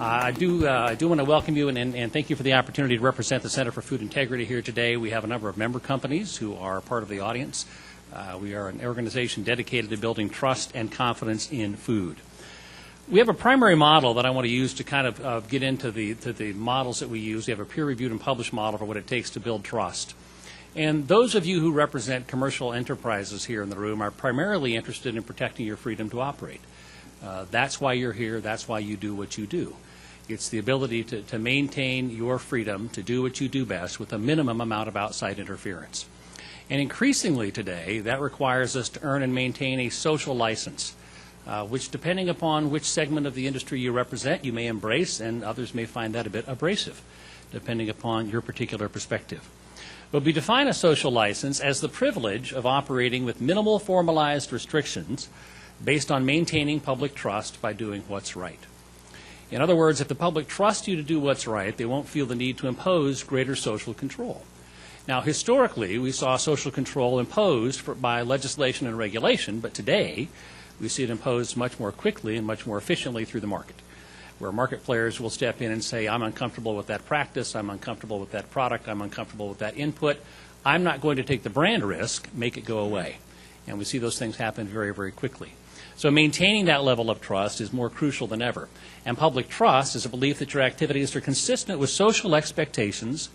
I do want to welcome you and thank you for the opportunity to represent the Center for Food Integrity here today. We have a number of member companies who are part of the audience. We are an organization dedicated to building trust and confidence in food. We have a primary model that I want to use to kind of get into the models that we use. We have a peer-reviewed and published model for what it takes to build trust. And those of you who represent commercial enterprises here in the room are primarily interested in protecting your freedom to operate. That's why you're here. That's why you do what you do. It's the ability to maintain your freedom to do what you do best with a minimum amount of outside interference. And increasingly today, that requires us to earn and maintain a social license, which, depending upon which segment of the industry you represent, you may embrace, and others may find that a bit abrasive, depending upon your particular perspective. But we define a social license as the privilege of operating with minimal formalized restrictions based on maintaining public trust by doing what's right. In other words, if the public trusts you to do what's right, they won't feel the need to impose greater social control. Now, historically, we saw social control imposed by legislation and regulation, but today we see it imposed much more quickly and much more efficiently through the market, where market players will step in and say, I'm uncomfortable with that practice, I'm uncomfortable with that product, I'm uncomfortable with that input, I'm not going to take the brand risk, make it go away. And we see those things happen very, very quickly. So maintaining that level of trust is more crucial than ever. And public trust is a belief that your activities are consistent with social expectations,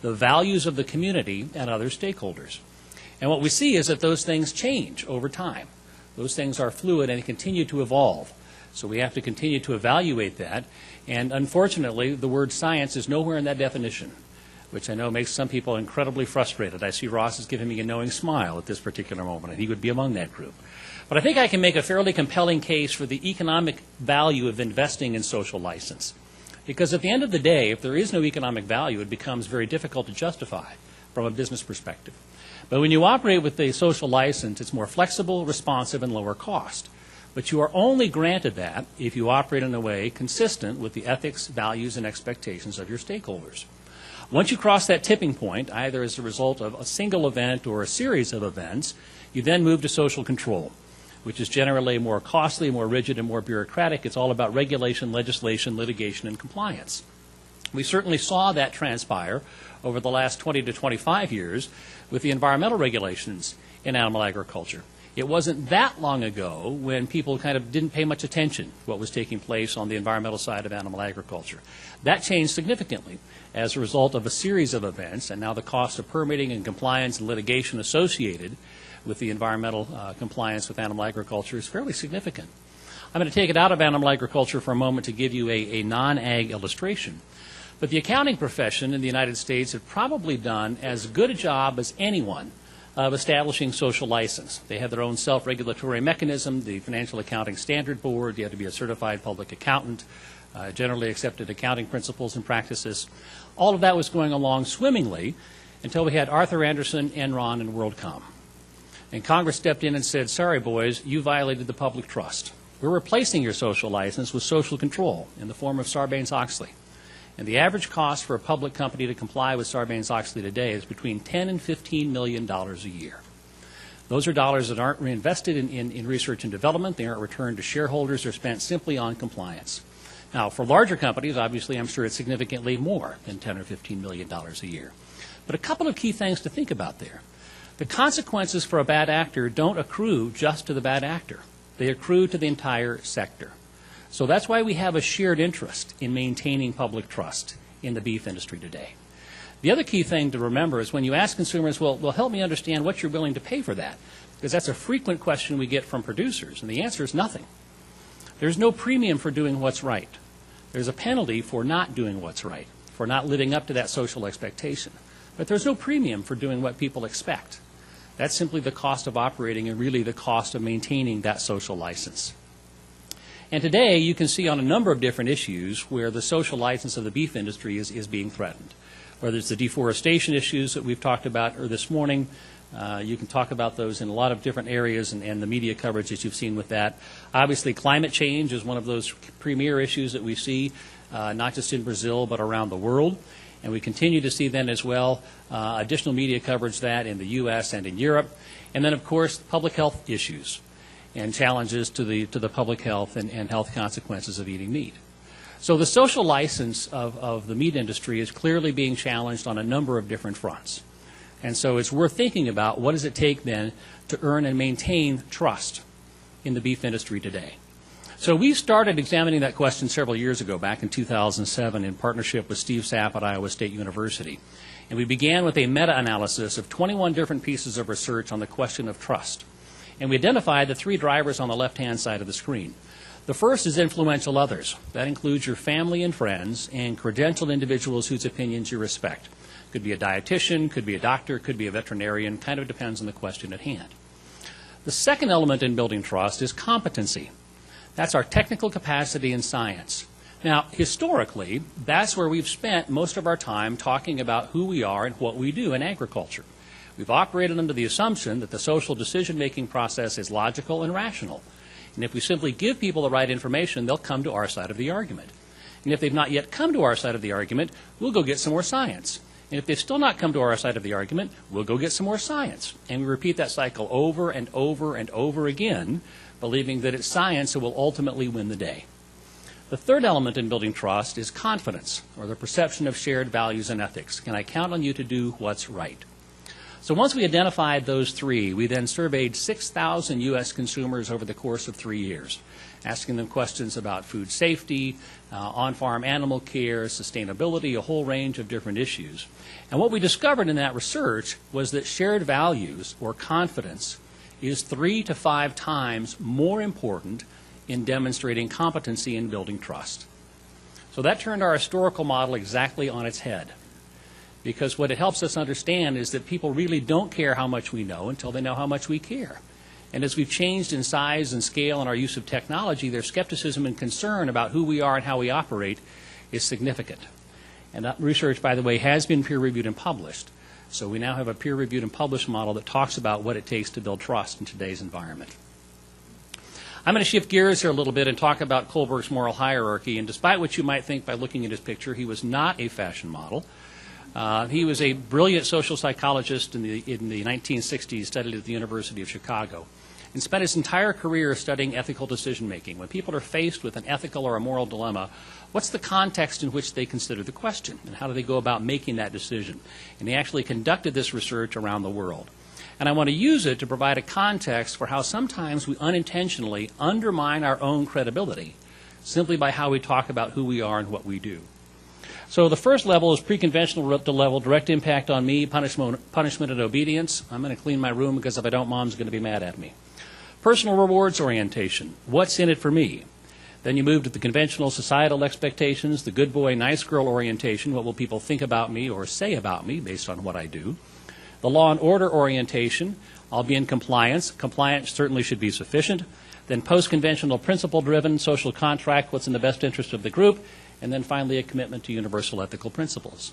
the values of the community, and other stakeholders. And what we see is that those things change over time. Those things are fluid and continue to evolve. So we have to continue to evaluate that. And unfortunately, the word science is nowhere in that definition, which I know makes some people incredibly frustrated. I see Ross is giving me a knowing smile at this particular moment, and he would be among that group. But I think I can make a fairly compelling case for the economic value of investing in social license. Because at the end of the day, if there is no economic value, it becomes very difficult to justify from a business perspective. But when you operate with a social license, it's more flexible, responsive, and lower cost. But you are only granted that if you operate in a way consistent with the ethics, values, and expectations of your stakeholders. Once you cross that tipping point, either as a result of a single event or a series of events, you then move to social control, which is generally more costly, more rigid, and more bureaucratic. It's all about regulation, legislation, litigation, and compliance. We certainly saw that transpire over the last 20 to 25 years with the environmental regulations in animal agriculture. It wasn't that long ago when people kind of didn't pay much attention to what was taking place on the environmental side of animal agriculture. That changed significantly as a result of a series of events, and now the cost of permitting and compliance and litigation associated with the environmental compliance with animal agriculture is fairly significant. I'm going to take it out of animal agriculture for a moment to give you a non-ag illustration. But the accounting profession in the United States have probably done as good a job as anyone of establishing social license. They have their own self-regulatory mechanism, the Financial Accounting Standard Board. You have to be a certified public accountant, generally accepted accounting principles and practices. All of that was going along swimmingly until we had Arthur Andersen, Enron, and WorldCom. And Congress stepped in and said, sorry, boys, you violated the public trust. We're replacing your social license with social control in the form of Sarbanes-Oxley. And the average cost for a public company to comply with Sarbanes-Oxley today is between $10 and $15 million a year. Those are dollars that aren't reinvested in research and development. They aren't returned to shareholders. They're spent simply on compliance. Now, for larger companies, obviously, I'm sure it's significantly more than $10 or $15 million a year. But a couple of key things to think about there. The consequences for a bad actor don't accrue just to the bad actor. They accrue to the entire sector. So that's why we have a shared interest in maintaining public trust in the beef industry today. The other key thing to remember is when you ask consumers, well, help me understand what you're willing to pay for that, because that's a frequent question we get from producers, and the answer is nothing. There's no premium for doing what's right. There's a penalty for not doing what's right, for not living up to that social expectation. But there's no premium for doing what people expect. That's simply the cost of operating and really the cost of maintaining that social license. And today you can see on a number of different issues where the social license of the beef industry is being threatened. Whether it's the deforestation issues that we've talked about this morning, you can talk about those in a lot of different areas and the media coverage that you've seen with that. Obviously climate change is one of those premier issues that we see, not just in Brazil but around the world. And we continue to see then as well additional media coverage that in the U.S. and in Europe. And then, of course, public health issues and challenges to the public health and health consequences of eating meat. So the social license of the meat industry is clearly being challenged on a number of different fronts. And so it's worth thinking about what does it take then to earn and maintain trust in the beef industry today. So we started examining that question several years ago, back in 2007, in partnership with Steve Sapp at Iowa State University. And we began with a meta-analysis of 21 different pieces of research on the question of trust. And we identified the three drivers on the left-hand side of the screen. The first is influential others. That includes your family and friends and credentialed individuals whose opinions you respect. Could be a dietitian, could be a doctor, could be a veterinarian, kind of depends on the question at hand. The second element in building trust is competency. That's our technical capacity in science. Now, historically, that's where we've spent most of our time talking about who we are and what we do in agriculture. We've operated under the assumption that the social decision-making process is logical and rational. And if we simply give people the right information, they'll come to our side of the argument. And if they've not yet come to our side of the argument, we'll go get some more science. And if they've still not come to our side of the argument, we'll go get some more science. And we repeat that cycle over and over and over again, believing that it's science that will ultimately win the day. The third element in building trust is confidence, or the perception of shared values and ethics. Can I count on you to do what's right? So once we identified those three, we then surveyed 6,000 U.S. consumers over the course of 3 years, asking them questions about food safety, on-farm animal care, sustainability, a whole range of different issues. And what we discovered in that research was that shared values, or confidence, is 3 to 5 times more important in demonstrating competency in building trust. So that turned our historical model exactly on its head. Because what it helps us understand is that people really don't care how much we know until they know how much we care. And as we've changed in size and scale and our use of technology, their skepticism and concern about who we are and how we operate is significant. And that research, by the way, has been peer-reviewed and published. So we now have a peer-reviewed and published model that talks about what it takes to build trust in today's environment. I'm going to shift gears here a little bit and talk about Kohlberg's moral hierarchy. And despite what you might think by looking at his picture, he was not a fashion model. He was a brilliant social psychologist in the 1960s, studied at the University of Chicago, and spent his entire career studying ethical decision-making. When people are faced with an ethical or a moral dilemma, what's the context in which they consider the question, and how do they go about making that decision? And he actually conducted this research around the world. And I want to use it to provide a context for how sometimes we unintentionally undermine our own credibility simply by how we talk about who we are and what we do. So the first level is pre-conventional level, direct impact on me, punishment and obedience. I'm going to clean my room because if I don't, Mom's going to be mad at me. Personal rewards orientation. What's in it for me? Then you move to the conventional societal expectations, the good boy, nice girl orientation. What will people think about me or say about me based on what I do? The law and order orientation. I'll be in compliance. Compliance certainly should be sufficient. Then post-conventional principle-driven social contract, what's in the best interest of the group. And then finally a commitment to universal ethical principles.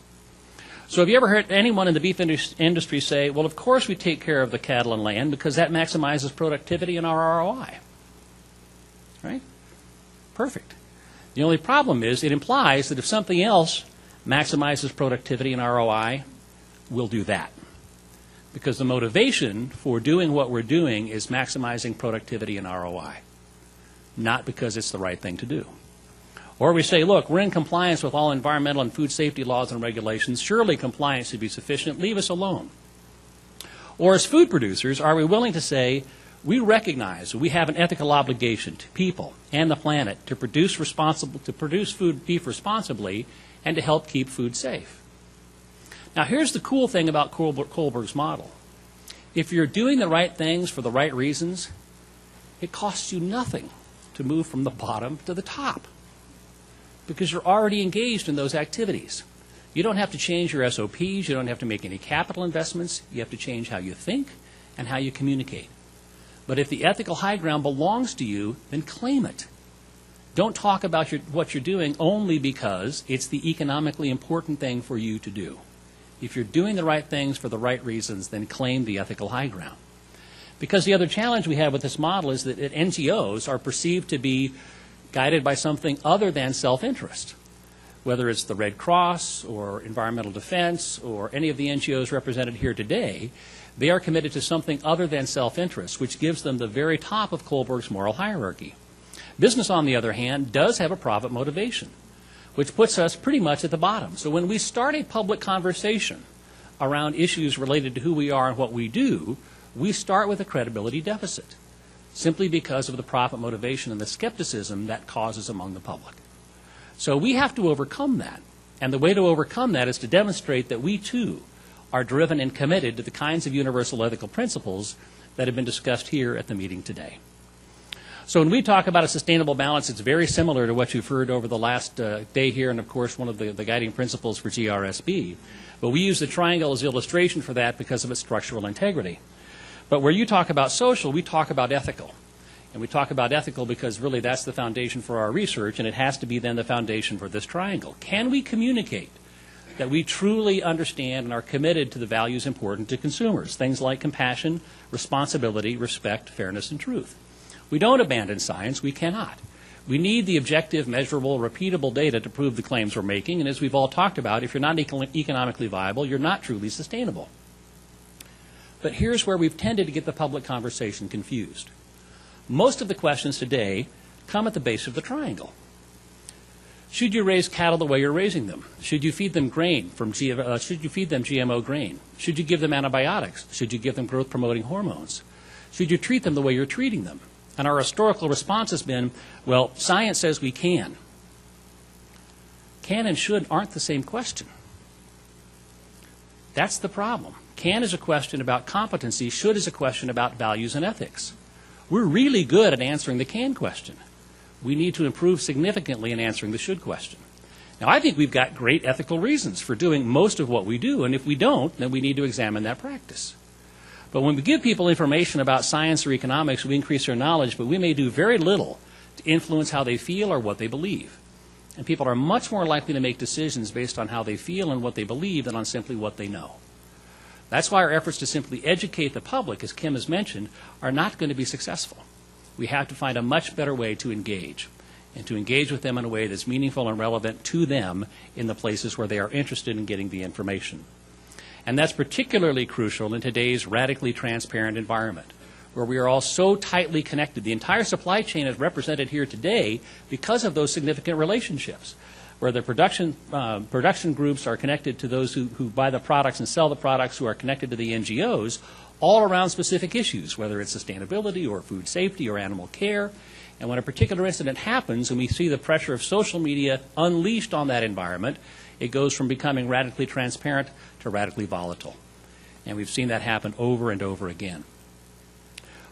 So have you ever heard anyone in the beef industry say, well, of course we take care of the cattle and land because that maximizes productivity and our ROI? Right? Perfect. The only problem is it implies that if something else maximizes productivity and ROI, we'll do that. Because the motivation for doing what we're doing is maximizing productivity and ROI, not because it's the right thing to do. Or we say, look, we're in compliance with all environmental and food safety laws and regulations. Surely compliance should be sufficient. Leave us alone. Or as food producers, are we willing to say, we recognize we have an ethical obligation to people and the planet to produce beef responsibly and to help keep food safe? Now, here's the cool thing about Kohlberg's model. If you're doing the right things for the right reasons, it costs you nothing to move from the bottom to the top, because you're already engaged in those activities. You don't have to change your SOPs. You don't have to make any capital investments. You have to change how you think and how you communicate. But if the ethical high ground belongs to you, then claim it. Don't talk about what you're doing only because it's the economically important thing for you to do. If you're doing the right things for the right reasons, then claim the ethical high ground. Because the other challenge we have with this model is that NGOs are perceived to be guided by something other than self-interest. Whether it's the Red Cross or Environmental Defense or any of the NGOs represented here today, they are committed to something other than self-interest, which gives them the very top of Kohlberg's moral hierarchy. Business, on the other hand, does have a profit motivation. which puts us pretty much at the bottom. So when we start a public conversation around issues related to who we are and what we do, we start with a credibility deficit, simply because of the profit motivation and the skepticism that causes among the public. So we have to overcome that. And the way to overcome that is to demonstrate that we, too, are driven and committed to the kinds of universal ethical principles that have been discussed here at the meeting today. So when we talk about a sustainable balance, it's very similar to what you've heard over the last day here, and of course one of the guiding principles for GRSB. But we use the triangle as illustration for that because of its structural integrity. But where you talk about social, we talk about ethical. And we talk about ethical because really that's the foundation for our research, and it has to be then the foundation for this triangle. Can we communicate that we truly understand and are committed to the values important to consumers, things like compassion, responsibility, respect, fairness, and truth? We don't abandon science. We cannot. We need the objective, measurable, repeatable data to prove the claims we're making, and as we've all talked about, if you're not economically viable, you're not truly sustainable. But here's where we've tended to get the public conversation confused. Most of the questions today come at the base of the triangle. Should you raise cattle the way you're raising them? Should you feed them grain should you feed them GMO grain? Should you give them antibiotics? Should you give them growth-promoting hormones? Should you treat them the way you're treating them? And our historical response has been, well, science says we can. Can and should aren't the same question. That's the problem. Can is a question about competency. Should is a question about values and ethics. We're really good at answering the can question. We need to improve significantly in answering the should question. Now, I think we've got great ethical reasons for doing most of what we do, and if we don't, then we need to examine that practice. But when we give people information about science or economics, we increase their knowledge, but we may do very little to influence how they feel or what they believe. And people are much more likely to make decisions based on how they feel and what they believe than on simply what they know. That's why our efforts to simply educate the public, as Kim has mentioned, are not going to be successful. We have to find a much better way to engage, and to engage with them in a way that's meaningful and relevant to them in the places where they are interested in getting the information. And that's particularly crucial in today's radically transparent environment, where we are all so tightly connected. The entire supply chain is represented here today because of those significant relationships, where the production groups are connected to those who buy the products and sell the products, who are connected to the NGOs, all around specific issues, whether it's sustainability or food safety or animal care. And when a particular incident happens and we see the pressure of social media unleashed on that environment, it goes from becoming radically transparent to radically volatile. And we've seen that happen over and over again.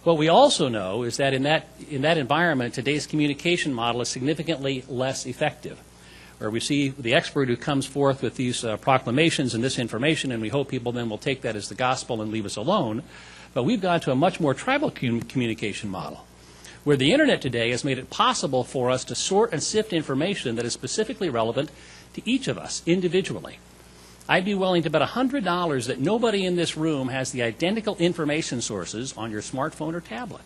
What we also know is that in that environment, today's communication model is significantly less effective, where we see the expert who comes forth with these proclamations and this information, and we hope people then will take that as the gospel and leave us alone. But we've gone to a much more tribal communication model, where the Internet today has made it possible for us to sort and sift information that is specifically relevant to each of us individually. I'd be willing to bet $100 that nobody in this room has the identical information sources on your smartphone or tablet,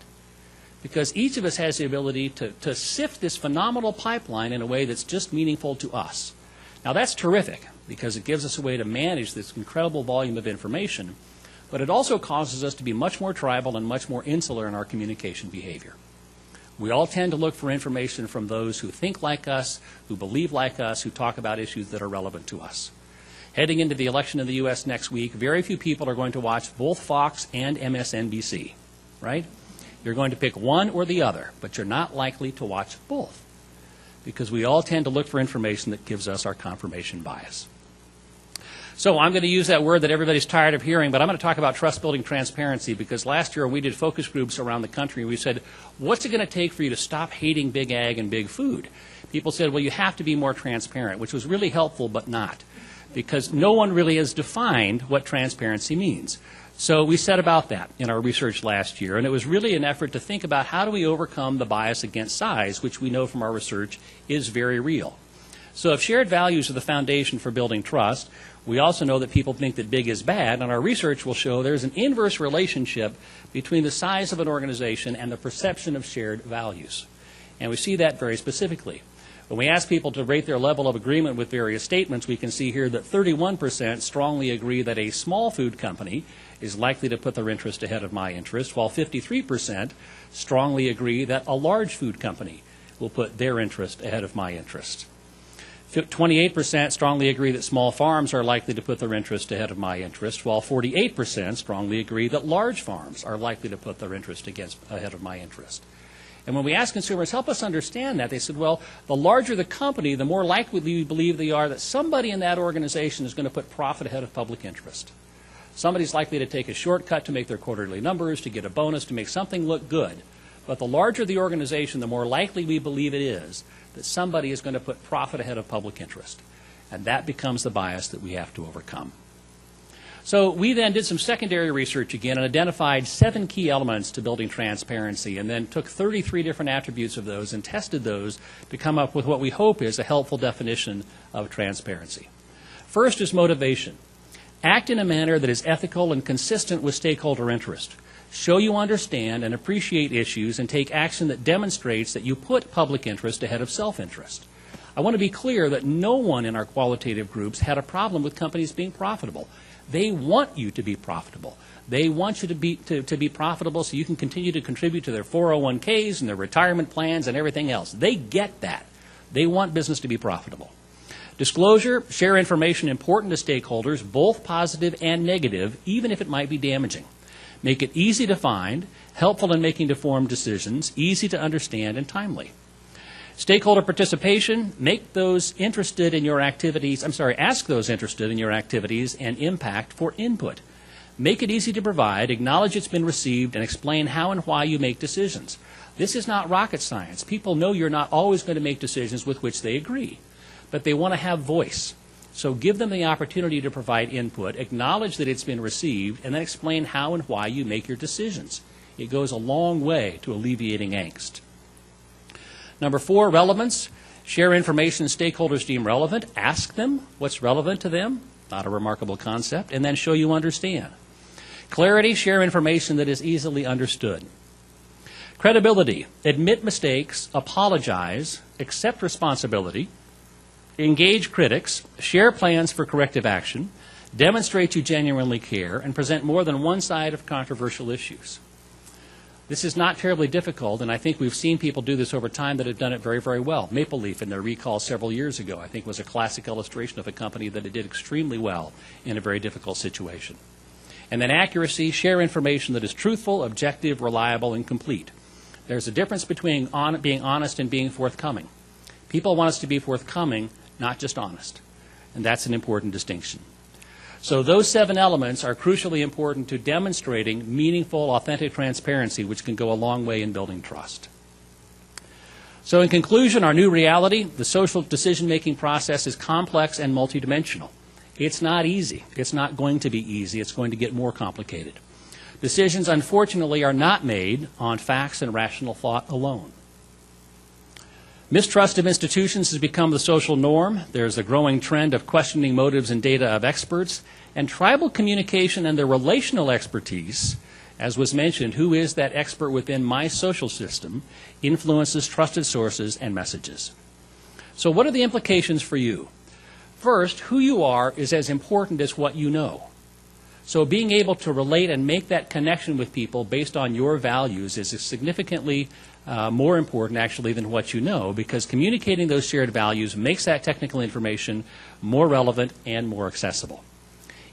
because each of us has the ability to sift this phenomenal pipeline in a way that's just meaningful to us. Now, that's terrific, because it gives us a way to manage this incredible volume of information, but it also causes us to be much more tribal and much more insular in our communication behavior. We all tend to look for information from those who think like us, who believe like us, who talk about issues that are relevant to us. Heading into the election in the U.S. next week, very few people are going to watch both Fox and MSNBC, right? You're going to pick one or the other, but you're not likely to watch both, because we all tend to look for information that gives us our confirmation bias. So I'm going to use that word that everybody's tired of hearing, but I'm going to talk about trust-building transparency, because last year we did focus groups around the country. We said, what's it going to take for you to stop hating big ag and big food? People said, well, you have to be more transparent, which was really helpful, but not, because no one really has defined what transparency means. So we set about that in our research last year, and it was really an effort to think about how do we overcome the bias against size, which we know from our research is very real. So if shared values are the foundation for building trust, we also know that people think that big is bad, and our research will show there's an inverse relationship between the size of an organization and the perception of shared values. And we see that very specifically. When we ask people to rate their level of agreement with various statements, we can see here that 31% strongly agree that a small food company is likely to put their interest ahead of my interest, while 53% strongly agree that a large food company will put their interest ahead of my interest. 28% strongly agree that small farms are likely to put their interest ahead of my interest, while 48% strongly agree that large farms are likely to put their interest ahead of my interest. And when we ask consumers, help us understand that, they said, well, the larger the company, the more likely we believe they are that somebody in that organization is going to put profit ahead of public interest. Somebody's likely to take a shortcut to make their quarterly numbers, to get a bonus, to make something look good. But the larger the organization, the more likely we believe it is that somebody is going to put profit ahead of public interest. And that becomes the bias that we have to overcome. So we then did some secondary research again and identified 7 key elements to building transparency, and then took 33 different attributes of those and tested those to come up with what we hope is a helpful definition of transparency. First is motivation. Act in a manner that is ethical and consistent with stakeholder interest. Show you understand and appreciate issues and take action that demonstrates that you put public interest ahead of self-interest. I want to be clear that no one in our qualitative groups had a problem with companies being profitable. They want you to be profitable. They want you to be profitable so you can continue to contribute to their 401ks and their retirement plans and everything else. They get that. They want business to be profitable. Disclosure, share information important to stakeholders, both positive and negative, even if it might be damaging. Make it easy to find, helpful in making informed decisions, easy to understand, and timely. Stakeholder participation, ask those interested in your activities and impact for input. Make it easy to provide, acknowledge it's been received, and explain how and why you make decisions. This is not rocket science. People know you're not always going to make decisions with which they agree, but they want to have voice. So give them the opportunity to provide input, acknowledge that it's been received, and then explain how and why you make your decisions. It goes a long way to alleviating angst. Number 4, relevance. Share information stakeholders deem relevant. Ask them what's relevant to them. Not a remarkable concept. And then show you understand. Clarity. Share information that is easily understood. Credibility. Admit mistakes, apologize, accept responsibility, engage critics, share plans for corrective action, demonstrate you genuinely care, and present more than one side of controversial issues. This is not terribly difficult, and I think we've seen people do this over time that have done it very, very well. Maple Leaf, in their recall several years ago, I think was a classic illustration of a company that it did extremely well in a very difficult situation. And then accuracy, share information that is truthful, objective, reliable, and complete. There's a difference between being honest and being forthcoming. People want us to be forthcoming, not just honest. And that's an important distinction. So those 7 elements are crucially important to demonstrating meaningful, authentic transparency, which can go a long way in building trust. So in conclusion, our new reality, the social decision-making process is complex and multidimensional. It's not easy. It's not going to be easy. It's going to get more complicated. Decisions, unfortunately, are not made on facts and rational thought alone. Mistrust of institutions has become the social norm. There's a growing trend of questioning motives and data of experts. And tribal communication and their relational expertise, as was mentioned, who is that expert within my social system, influences trusted sources and messages. So what are the implications for you? First, who you are is as important as what you know. So being able to relate and make that connection with people based on your values is significantly more important, actually, than what you know, because communicating those shared values makes that technical information more relevant and more accessible.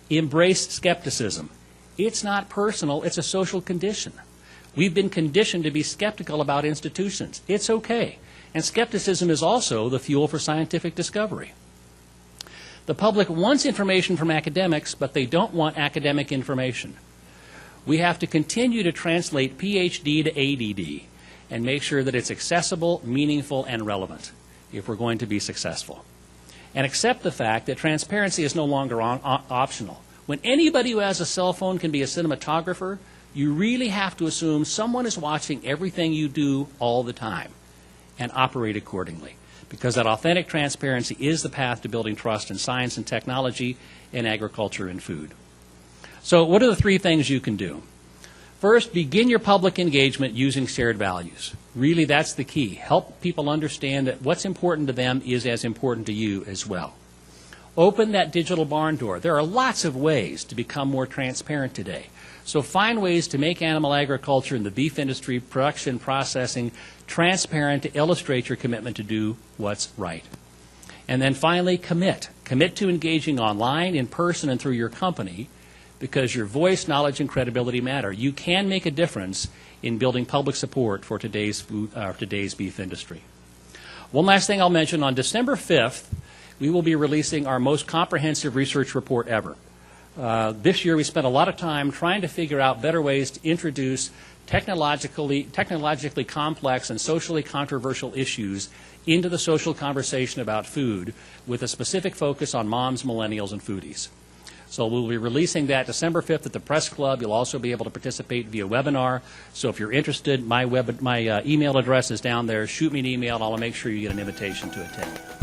Embrace skepticism. It's not personal. It's a social condition. We've been conditioned to be skeptical about institutions. It's okay. And skepticism is also the fuel for scientific discovery. The public wants information from academics, but they don't want academic information. We have to continue to translate PhD to ADD and make sure that it's accessible, meaningful, and relevant if we're going to be successful. And accept the fact that transparency is no longer optional. When anybody who has a cell phone can be a cinematographer, you really have to assume someone is watching everything you do all the time and operate accordingly, because that authentic transparency is the path to building trust in science and technology, in agriculture and food. So what are the 3 things you can do? First, begin your public engagement using shared values. Really, that's the key. Help people understand that what's important to them is as important to you as well. Open that digital barn door. There are lots of ways to become more transparent today. So find ways to make animal agriculture and the beef industry, production, processing, transparent to illustrate your commitment to do what's right. And then finally, commit. Commit to engaging online, in person, and through your company, because your voice, knowledge, and credibility matter. You can make a difference in building public support for today's beef industry. One last thing I'll mention, on December 5th, we will be releasing our most comprehensive research report ever. This year we spent a lot of time trying to figure out better ways to introduce technologically complex and socially controversial issues into the social conversation about food, with a specific focus on moms, millennials, and foodies. So we'll be releasing that December 5th at the Press Club. You'll also be able to participate via webinar. So if you're interested, my email address is down there. Shoot me an email, and I'll make sure you get an invitation to attend.